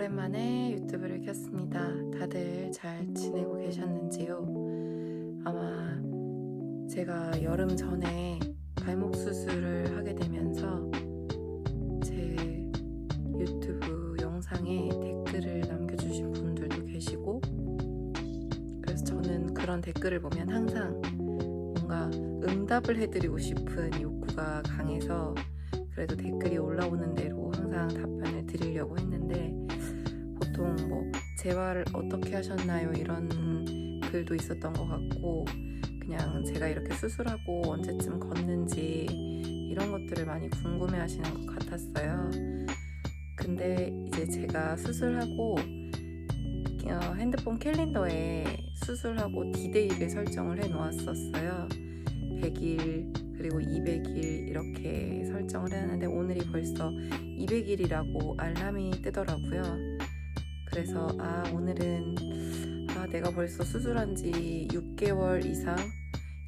오랜만에 유튜브를 켰습니다. 다들 잘 지내고 계셨는지요? 아마 제가 여름 전에 발목 수술을 하게 되면서 제 유튜브 영상에 댓글을 남겨주신 분들도 계시고, 그래서 저는 그런 댓글을 보면 항상 뭔가 응답을 해드리고 싶은 욕구가 강해서 그래도 댓글이 올라오는 대로 항상 답변을 드리려고 했는데, 보통 재활을 어떻게 하셨나요? 이런 글도 있었던 것 같고, 그냥 제가 이렇게 수술하고 언제쯤 걷는지 이런 것들을 많이 궁금해 하시는 것 같았어요. 근데 이제 제가 수술하고 핸드폰 캘린더에 수술하고 디데이를 설정을 해 놓았었어요. 100일 그리고 200일 이렇게 설정을 해놨는데 오늘이 벌써 200일이라고 알람이 뜨더라고요. 그래서 오늘은 내가 벌써 수술한 지 6개월 이상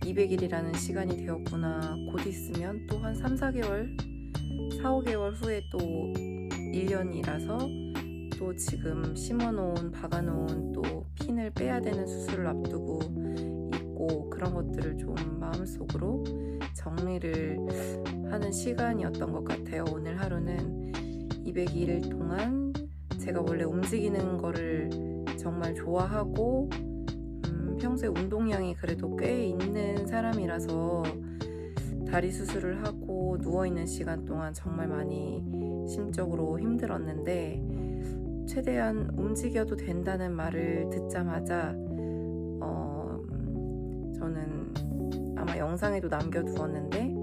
200일이라는 시간이 되었구나. 곧 있으면 또 한 3-4개월 4-5개월 후에 또 1년이라서 또 지금 심어놓은 박아놓은 또 핀을 빼야 되는 수술을 앞두고 있고, 그런 것들을 좀 마음속으로 정리를 하는 시간이었던 것 같아요. 오늘 하루는 200일 동안 제가 원래 움직이는 거를 정말 좋아하고 평소에 운동량이 그래도 꽤 있는 사람이라서 다리 수술을 하고 누워있는 시간 동안 정말 많이 심적으로 힘들었는데, 최대한 움직여도 된다는 말을 듣자마자 저는 아마 영상에도 남겨두었는데,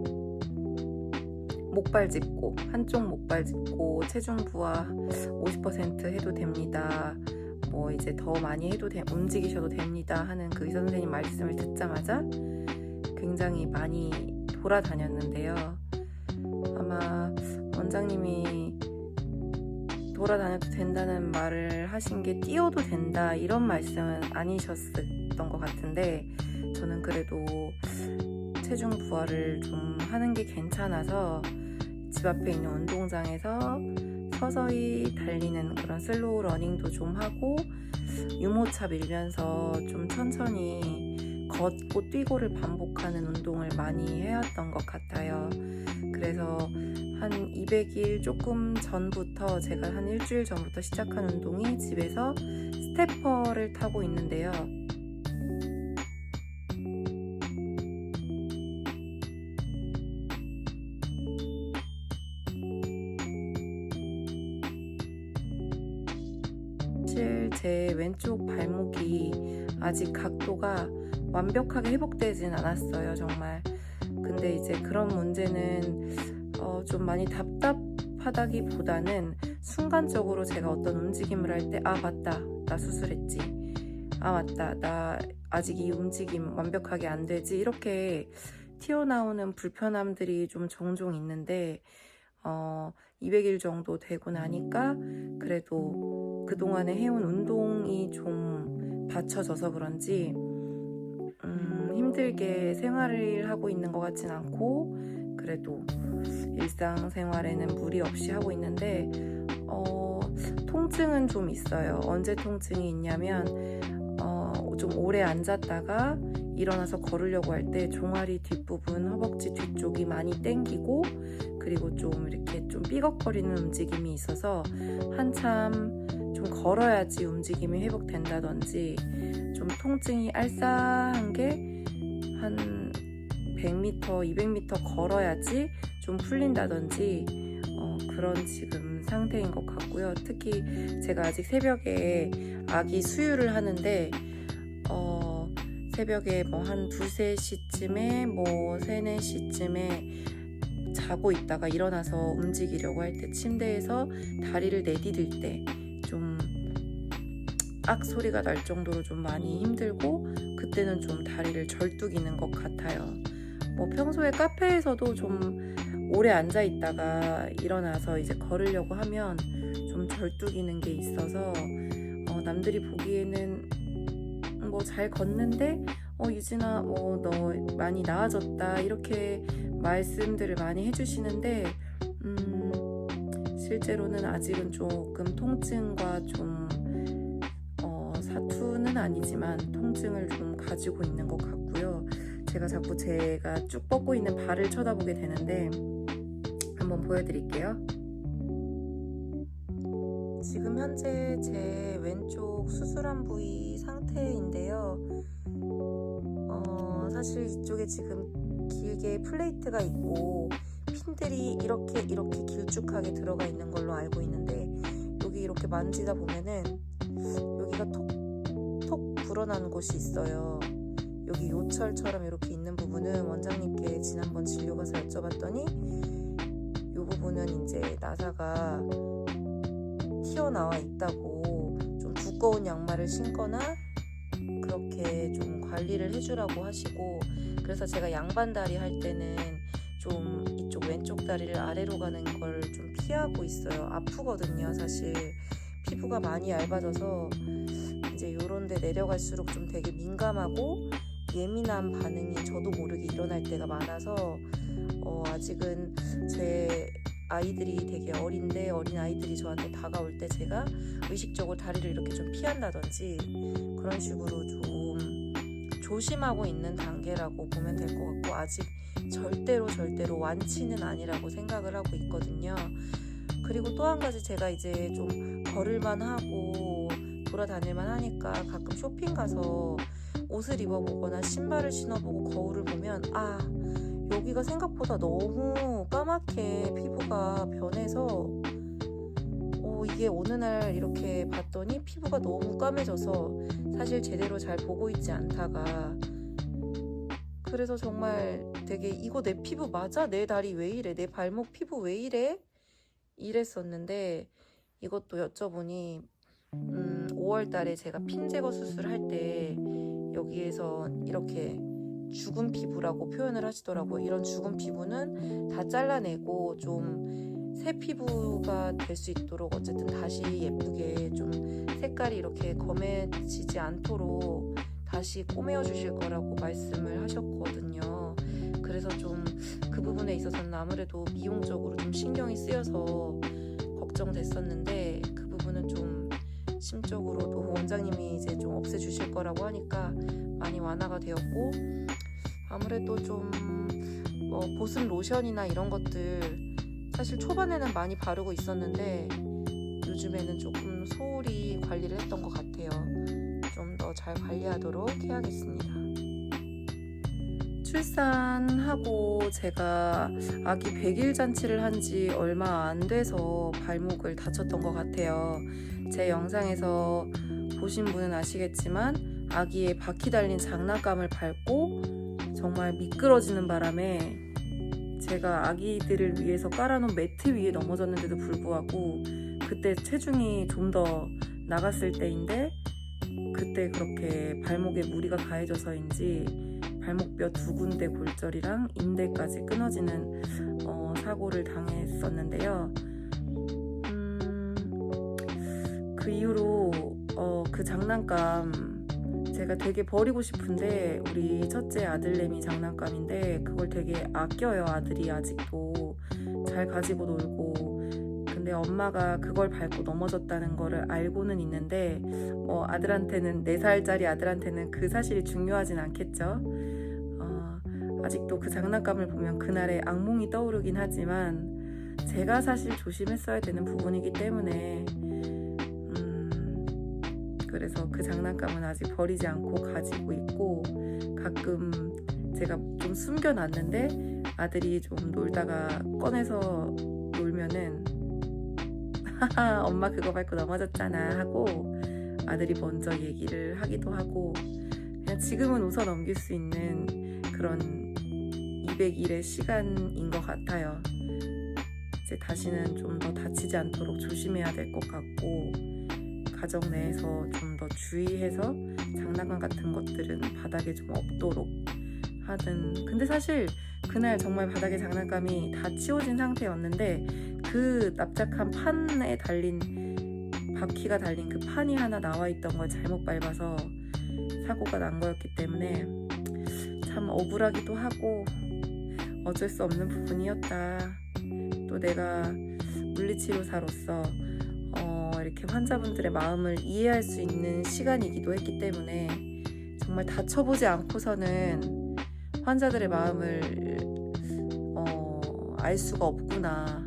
목발 짚고 한쪽 목발 짚고 체중 부하 50% 해도 됩니다. 이제 더 많이 해도 움직이셔도 됩니다 하는 그 의사 선생님 말씀을 듣자마자 굉장히 많이 돌아다녔는데요. 아마 원장님이 돌아다녀도 된다는 말을 하신 게 뛰어도 된다 이런 말씀은 아니셨던 것 같은데, 저는 그래도 체중 부하를 좀 하는 게 괜찮아서 집 앞에 있는 운동장에서 서서히 달리는 그런 슬로우 러닝도 좀 하고, 유모차 밀면서 좀 천천히 걷고 뛰고를 반복하는 운동을 많이 해왔던 것 같아요. 그래서 한 200일 조금 전부터, 제가 한 일주일 전부터 시작한 운동이 집에서 스태퍼를 타고 있는데요. 사실 제 왼쪽 발목이 아직 각도가 완벽하게 회복되진 않았어요, 정말. 근데 이제 그런 문제는 좀 많이 답답하다기보다는 순간적으로 제가 어떤 움직임을 할 때 맞다, 나 수술했지, 맞다, 나 아직 이 움직임 완벽하게 안 되지, 이렇게 튀어나오는 불편함들이 좀 종종 있는데 200일 정도 되고 나니까 그래도 그동안에 해온 운동이 좀 받쳐져서 그런지 힘들게 생활을 하고 있는 것 같진 않고, 그래도 일상생활에는 무리 없이 하고 있는데 통증은 좀 있어요. 언제 통증이 있냐면 좀 오래 앉았다가 일어나서 걸으려고 할 때 종아리 뒷부분, 허벅지 뒤쪽이 많이 땡기고, 그리고 좀 이렇게 좀 삐걱거리는 움직임이 있어서 한참 좀 걸어야지 움직임이 회복된다든지, 좀 통증이 알싸한 게 한 100m, 200m 걸어야지 좀 풀린다든지 그런 지금 상태인 것 같고요. 특히 제가 아직 새벽에 아기 수유를 하는데 새벽에 한 2-3시쯤에 3-4시쯤에 자고 있다가 일어나서 움직이려고 할 때 침대에서 다리를 내디딜 때 좀 소리가 날 정도로 좀 많이 힘들고, 그때는 좀 다리를 절뚝이는 것 같아요. 평소에 카페에서도 좀 오래 앉아 있다가 일어나서 이제 걸으려고 하면 좀 절뚝이는 게 있어서 남들이 보기에는 잘 걷는데 유진아 너 많이 나아졌다 이렇게 말씀들을 많이 해주시는데 실제로는 아직은 조금 통증과 좀 사투는 아니지만 통증을 좀 가지고 있는 것 같고요. 제가 자꾸 제가 쭉 뻗고 있는 발을 쳐다보게 되는데 한번 보여드릴게요. 지금 현재 제 왼쪽 수술한 부위 상태인데요. 사실 이쪽에 지금 길게 플레이트가 있고 핀들이 이렇게 길쭉하게 들어가 있는 걸로 알고 있는데, 여기 이렇게 만지다 보면은 여기가 톡 불어나는 곳이 있어요. 여기 요철처럼 이렇게 있는 부분은 원장님께 지난번 진료 가서 여쭤봤더니 이 부분은 이제 나사가 튀어나와 있다고, 좀 두꺼운 양말을 신거나 그렇게 좀 관리를 해주라고 하시고, 그래서 제가 양반다리 할 때는 좀 이쪽 왼쪽 다리를 아래로 가는 걸 좀 피하고 있어요. 아프거든요. 사실 피부가 많이 얇아져서 이제 요런 데 내려갈수록 좀 되게 민감하고 예민한 반응이 저도 모르게 일어날 때가 많아서 아직은 제 아이들이 되게 어린데, 어린 아이들이 저한테 다가올 때 제가 의식적으로 다리를 이렇게 좀 피한다든지 그런 식으로 좀 조심하고 있는 단계라고 보면 될 것 같고, 아직 절대로 완치는 아니라고 생각을 하고 있거든요. 그리고 또 한 가지, 제가 이제 좀 걸을만 하고 돌아다닐만 하니까 가끔 쇼핑 가서 옷을 입어보거나 신발을 신어보고 거울을 보면 여기가 생각보다 너무 까맣게 피부가 변해서 이게 어느 날 이렇게 봤더니 피부가 너무 까매져서 사실 제대로 잘 보고 있지 않다가, 그래서 정말 되게 이거 내 피부 맞아? 내 다리 왜 이래? 내 발목 피부 왜 이래? 이랬었는데, 이것도 여쭤보니 5월 달에 제가 핀 제거 수술할 때 여기에서 이렇게 죽은 피부라고 표현을 하시더라고요. 이런 죽은 피부는 다 잘라내고 좀 새 피부가 될 수 있도록 어쨌든 다시 예쁘게 좀 색깔이 이렇게 검해지지 않도록 다시 꼬매어 주실 거라고 말씀을 하셨거든요. 그래서 좀 그 부분에 있어서는 아무래도 미용적으로 좀 신경이 쓰여서 걱정됐었는데, 그 부분은 좀 심적으로도 원장님이 이제 좀 없애주실 거라고 하니까 많이 완화가 되었고, 아무래도 좀 보습 로션이나 이런 것들 사실 초반에는 많이 바르고 있었는데 요즘에는 조금 소홀히 관리를 했던 것 같아요. 좀 더 잘 관리하도록 해야겠습니다. 출산하고 제가 아기 100일 잔치를 한 지 얼마 안 돼서 발목을 다쳤던 것 같아요. 제 영상에서 보신 분은 아시겠지만 아기의 바퀴 달린 장난감을 밟고 정말 미끄러지는 바람에 제가 아기들을 위해서 깔아놓은 매트 위에 넘어졌는데도 불구하고, 그때 체중이 좀 더 나갔을 때인데 그때 그렇게 발목에 무리가 가해져서인지 발목뼈 2군데 골절이랑 인대까지 끊어지는 사고를 당했었는데요. 그 이후로 그 장난감 제가 되게 버리고 싶은데, 우리 첫째 아들내미 장난감인데 그걸 되게 아껴요. 아들이 아직도 잘 가지고 놀고. 근데 엄마가 그걸 밟고 넘어졌다는 거를 알고는 있는데 아들한테는, 4살짜리 아들한테는 그 사실이 중요하진 않겠죠. 아직도 그 장난감을 보면 그날의 악몽이 떠오르긴 하지만 제가 사실 조심했어야 되는 부분이기 때문에 그래서 그 장난감은 아직 버리지 않고 가지고 있고, 가끔 제가 좀 숨겨놨는데 아들이 좀 놀다가 꺼내서 놀면은 하하 엄마 그거 밟고 넘어졌잖아 하고 아들이 먼저 얘기를 하기도 하고, 그냥 지금은 웃어 넘길 수 있는 그런 200일의 시간인 것 같아요. 이제 다시는 좀 더 다치지 않도록 조심해야 될 것 같고, 가정 내에서 좀 더 주의해서 장난감 같은 것들은 바닥에 좀 없도록 하든. 근데 사실 그날 정말 바닥에 장난감이 다 치워진 상태였는데 그 납작한 판에 달린, 바퀴가 달린 그 판이 하나 나와 있던 걸 잘못 밟아서 사고가 난 거였기 때문에 참 억울하기도 하고 어쩔 수 없는 부분이었다. 또 내가 물리치료사로서 이렇게 환자분들의 마음을 이해할 수 있는 시간이기도 했기 때문에 정말 다쳐보지 않고서는 환자들의 마음을 알 수가 없구나.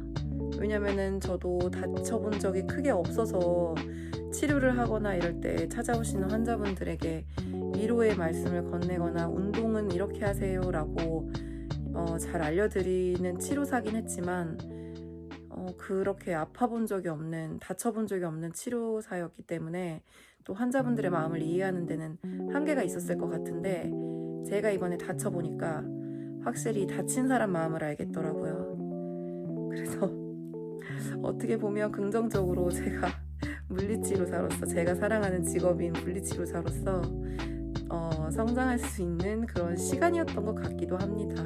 왜냐면은 저도 다쳐본 적이 크게 없어서 치료를 하거나 이럴 때 찾아오시는 환자분들에게 위로의 말씀을 건네거나 운동은 이렇게 하세요 라고 잘 알려드리는 치료사긴 했지만 그렇게 아파본 적이 없는, 다쳐본 적이 없는 치료사였기 때문에 또 환자분들의 마음을 이해하는 데는 한계가 있었을 것 같은데, 제가 이번에 다쳐보니까 확실히 다친 사람 마음을 알겠더라고요. 그래서 어떻게 보면 긍정적으로 제가 물리치료사로서, 제가 사랑하는 직업인 물리치료사로서 성장할 수 있는 그런 시간이었던 것 같기도 합니다.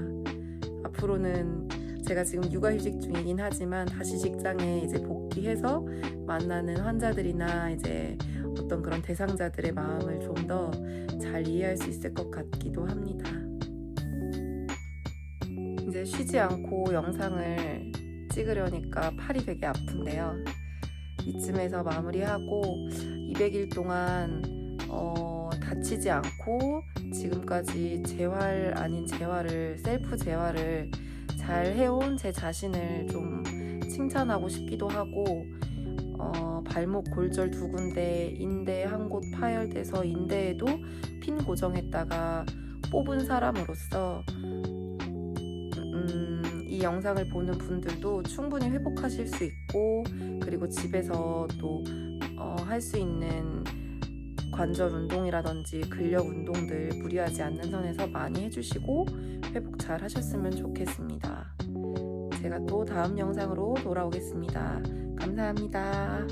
앞으로는 제가 지금 육아휴직 중이긴 하지만 다시 직장에 이제 복귀해서 만나는 환자들이나 이제 어떤 그런 대상자들의 마음을 좀 더 잘 이해할 수 있을 것 같기도 합니다. 이제 쉬지 않고 영상을 찍으려니까 팔이 되게 아픈데요. 이쯤에서 마무리하고 200일 동안 다치지 않고 지금까지 재활 아닌 재활을, 셀프 재활을 잘 해온 제 자신을 좀 칭찬하고 싶기도 하고, 발목 골절 2군데, 인대 한 곳 파열돼서 인대에도 핀 고정했다가 뽑은 사람으로서 이 영상을 보는 분들도 충분히 회복하실 수 있고, 그리고 집에서 또 할 수 있는 관절 운동이라든지 근력 운동들 무리하지 않는 선에서 많이 해주시고 회복 잘 하셨으면 좋겠습니다. 제가 또 다음 영상으로 돌아오겠습니다. 감사합니다.